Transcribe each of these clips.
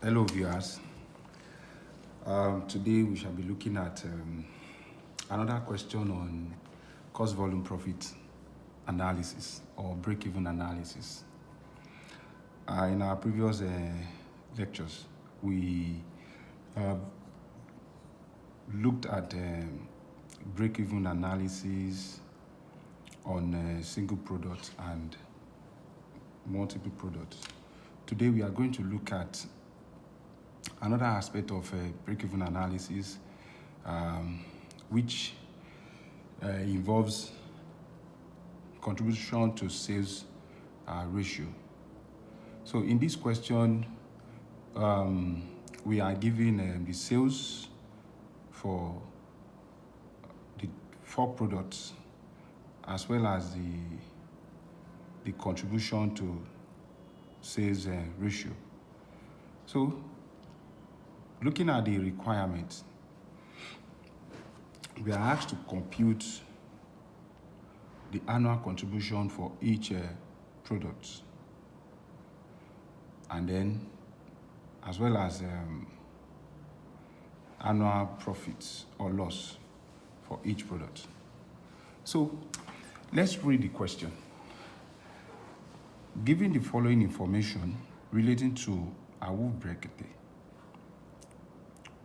Hello, viewers. Today we shall be looking at another question on cost volume profit analysis or break-even analysis. In our previous lectures, we looked at break-even analysis on single products and multiple products. Today we are going to look at another aspect of break-even analysis, which involves contribution to sales ratio. So in this question, we are given the sales for the 4 products as well as the contribution to sales ratio. So looking at the requirements, we are asked to compute the annual contribution for each product, and then as well as annual profits or loss for each product. So let's read the question. Given the following information relating to Awuf Brekete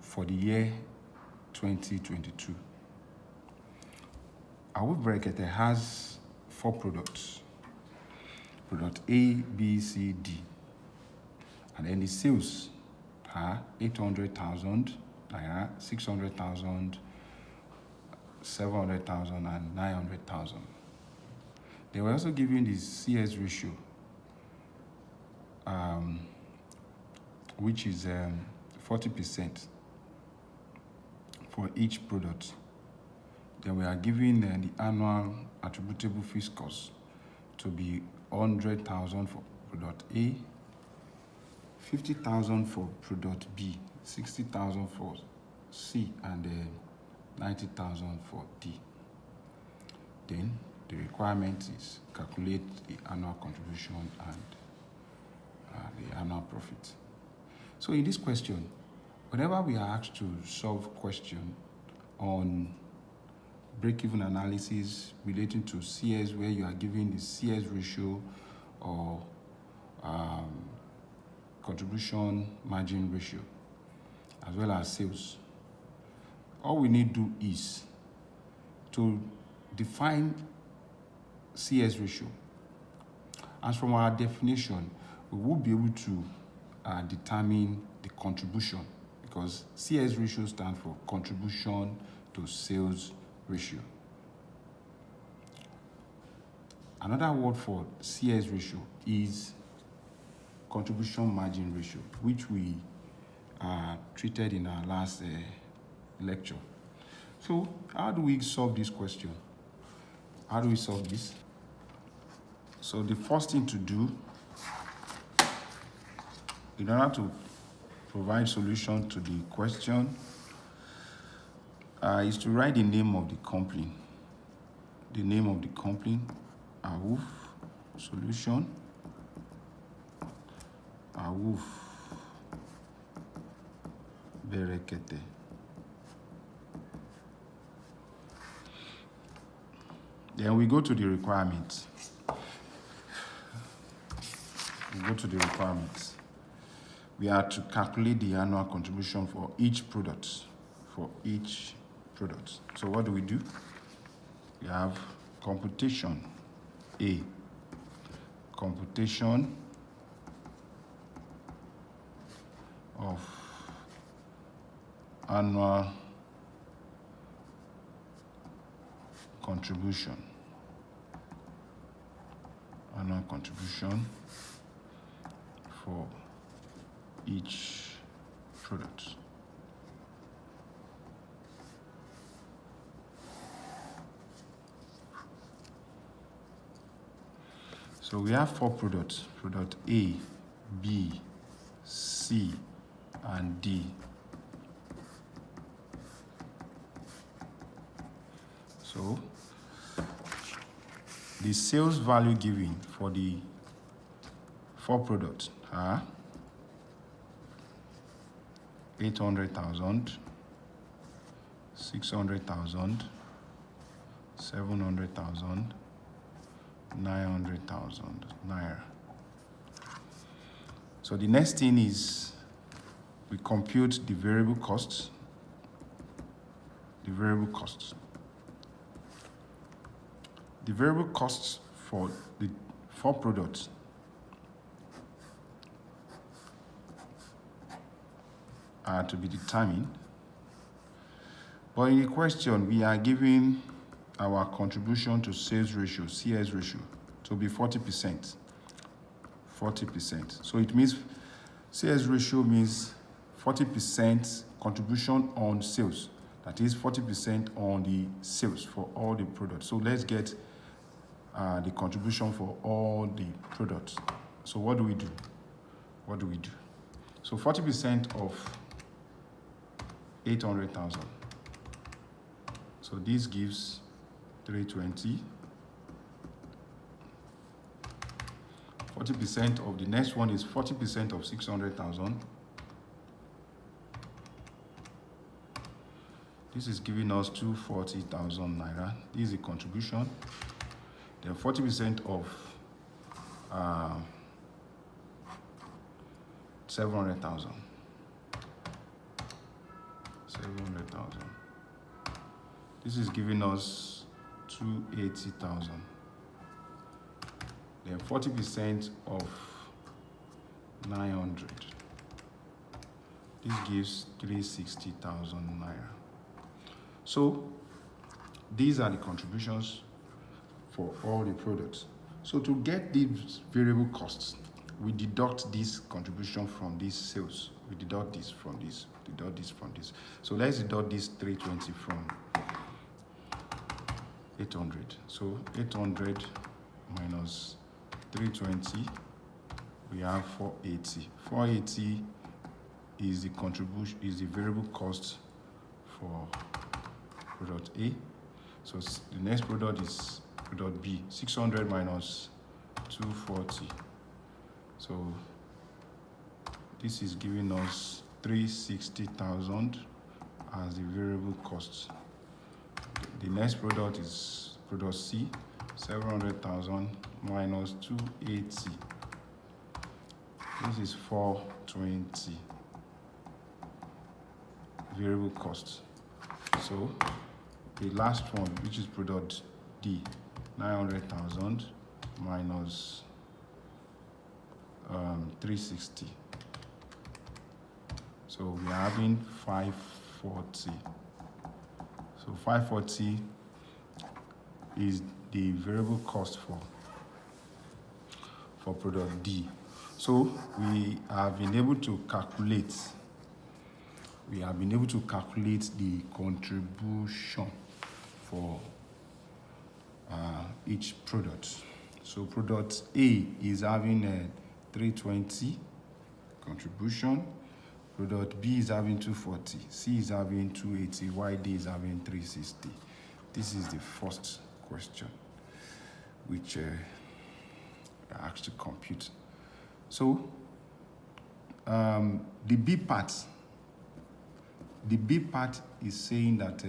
for the year 2022. Awuf Brekete has 4 products. Product A, B, C, D. And then the sales are 800,000 naira, 600,000, 700,000, and 900,000. They were also given the CS ratio, which is 40% for each product. Then we are given the annual attributable fixed cost to be 100,000 for product A, 50,000 for product B, 60,000 for C, and 90,000 for D. Then the requirement is calculate the annual contribution and the annual profit. So in this question, whenever we are asked to solve question on break-even analysis relating to CS, where you are given the CS ratio or contribution margin ratio, as well as sales, all we need to do is to define CS ratio. As from our definition, we will be able to determine the contribution, because CS ratio stands for contribution to sales ratio. Another word for CS ratio is contribution margin ratio, which we treated in our last lecture. So how do we solve this question? How do we solve this? So the first thing to do, in order to provide solution to the question, is to write the name of the company. The name of the company, Awuf Solution, Awuf Brekete. Then we go to the requirements. We are to calculate the annual contribution for each product. So what do? We have computation A. Computation of annual contribution. Annual contribution for each product. So we have 4 products, product A, B, C, and D. So the sales value given for the 4 products are 800,000, 600,000, 700,000, 900,000 naira. So the next thing is we compute the variable costs. The variable costs. The variable costs for the 4 products are to be determined. But in the question, we are given our contribution to sales ratio, CS ratio, to be 40%. 40%. So it means CS ratio means 40% contribution on sales. That is 40% on the sales for all the products. So let's get the contribution for all the products. So what do we do? What do we do? So 40% of 800,000. So this gives 320. 40% of the next one is 40% of 600,000. This is giving us 240,000 naira. This is the contribution. Then 40% of 700,000. 700,000. This is giving us 280,000. Then 40% of 900. This gives 360,000 naira. So these are the contributions for all the products. So to get these variable costs, we deduct this contribution from these sales. We deduct this from this, deduct this from this. So let's deduct this 320 from 800. So 800 minus 320, we have 480. 480 is the contribution, is the variable cost for product A. So the next product is product B. 600 minus 240. So this is giving us 360,000 as the variable cost. The next product is product C. 700,000 minus 280. This is 420 variable cost. So the last one, which is product D, 900,000 minus 360. So we are having 540. So 540 is the variable cost for product D. So we have been able to calculate. We have been able to calculate the contribution for each product. So product A is having a 320 contribution. Product B is having 240. C is having 280. While D is having 360. This is the first question, which I asked to compute. So the B part is saying that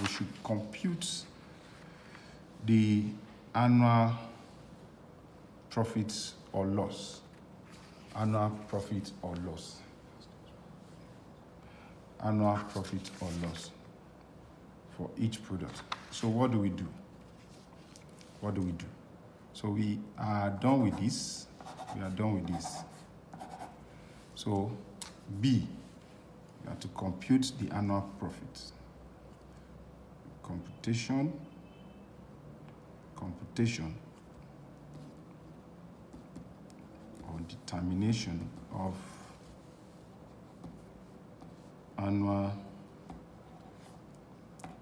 we should compute the annual profit or loss. Annual profit or loss. Annual profit or loss for each product. So what do we do? What do we do? So we are done with this. We are done with this. So B, we have to compute the annual profit. Computation or determination of annual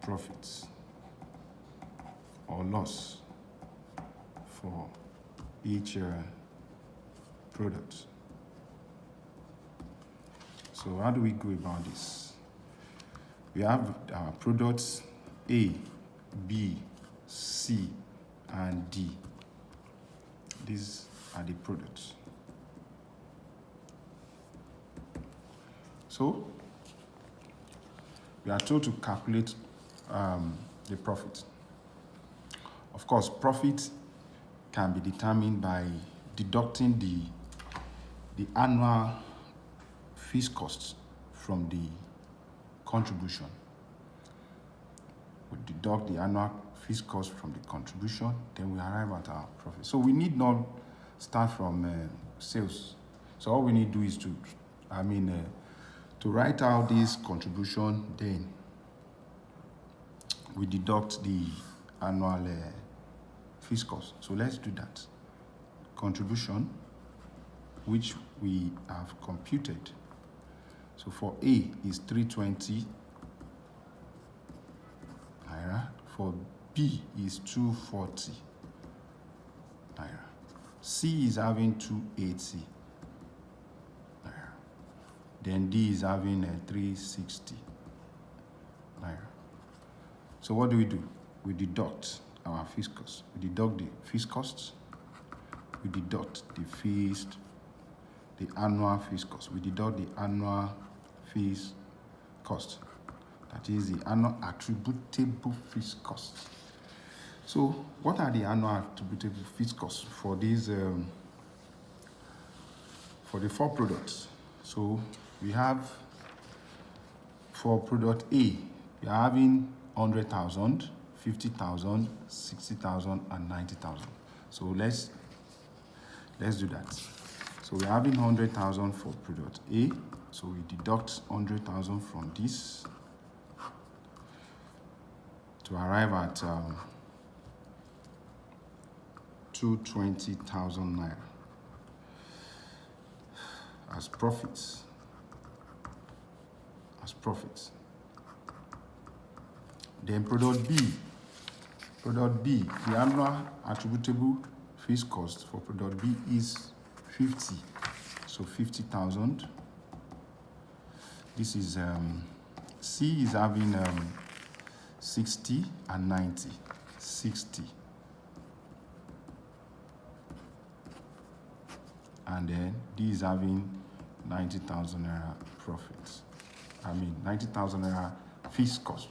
profits or loss for each product. So how do we go about this? We have our products A, B, C, and D. These are the products. So we are told to calculate the profit. Of course, profit can be determined by deducting the annual fixed costs from the contribution. We deduct the annual fixed cost from the contribution, then we arrive at our profit. So we need not start from sales. So all we need to do is to write out this contribution, then we deduct the annual fixed cost. So let's do that. Contribution, which we have computed. So for A is 320 naira. For B is 240 naira. C is having 280 naira. Then D is having 360 naira. So what do? We deduct our fixed costs. We deduct the fixed costs. We deduct the annual fixed cost. We deduct the annual fixed cost. That is the annual attributable fixed cost. So what are the annual attributable fixed costs for these for the 4 products? So we have for product A, we are having 100,000, 50,000, 60,000, and 90,000. So let's do that. So we're having 100,000 for product A. So we deduct 100,000 from this to arrive at 220,000 naira as profits. Then product B, the annual attributable fixed cost for product B is 50. So 50,000. This is C is having 60 and 90. 60. And then D is having 90,000 naira profits. 90,000 naira fixed cost.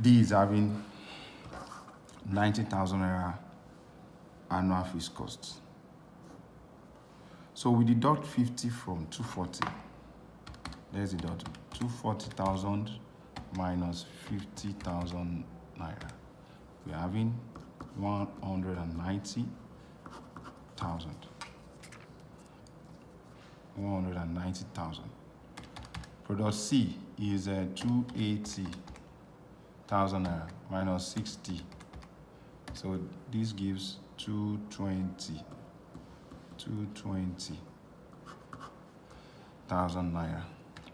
D is having 90,000 naira annual fixed costs. So we deduct 50 from 240. Let's deduct 240,000 minus 50,000 naira. We're having 190,000. 190,000. Product C is 280,000 naira minus 60. So this gives 220,000 naira.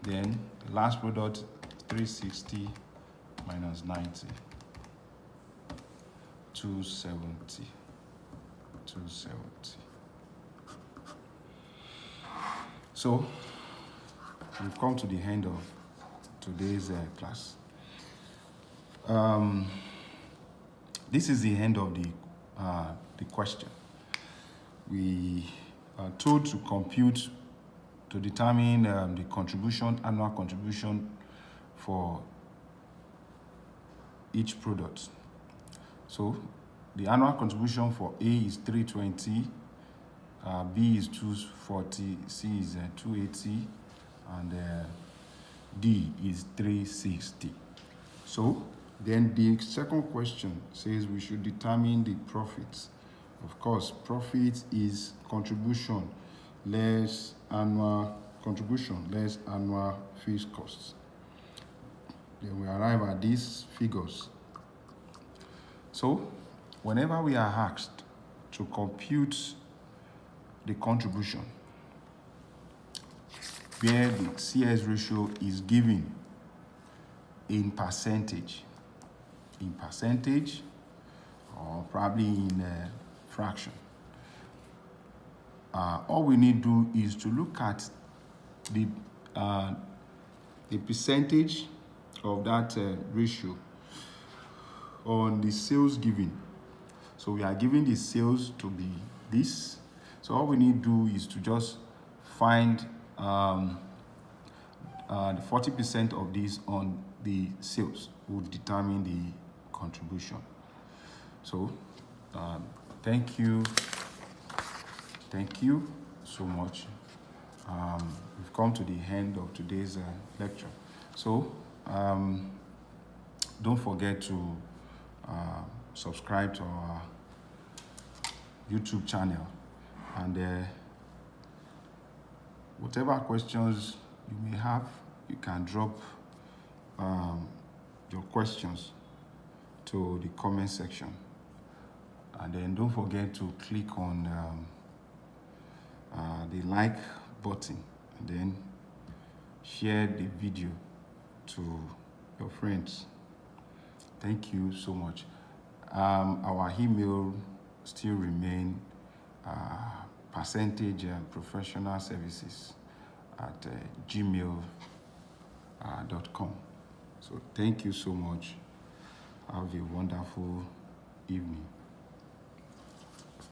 Then the last product, 360 minus 90. 270. So we've come to the end of today's class. This is the end of the question. We are told to compute, to determine the annual contribution for each product. So the annual contribution for A is 320, B is 240, C is 280, and D is 360. So then the second question says we should determine the profits. Of course, profit is contribution less annual fixed costs. Then we arrive at these figures. So whenever we are asked to compute the contribution where the CS ratio is given in percentage, or probably in a fraction, all we need to do is to look at the percentage of that ratio on the sales given. So we are giving the sales to be this. So all we need to do is to just find the 40% of this on the sales will determine the contribution. So thank you so much. We've come to the end of today's lecture. So don't forget to subscribe to our YouTube channel, and whatever questions you may have, you can drop your questions to the comment section, and then don't forget to click on the like button, and then share the video to your friends. Thank you so much. Our email still remain percentageprofessionalservices@gmail.com. So thank you so much. Have a wonderful evening.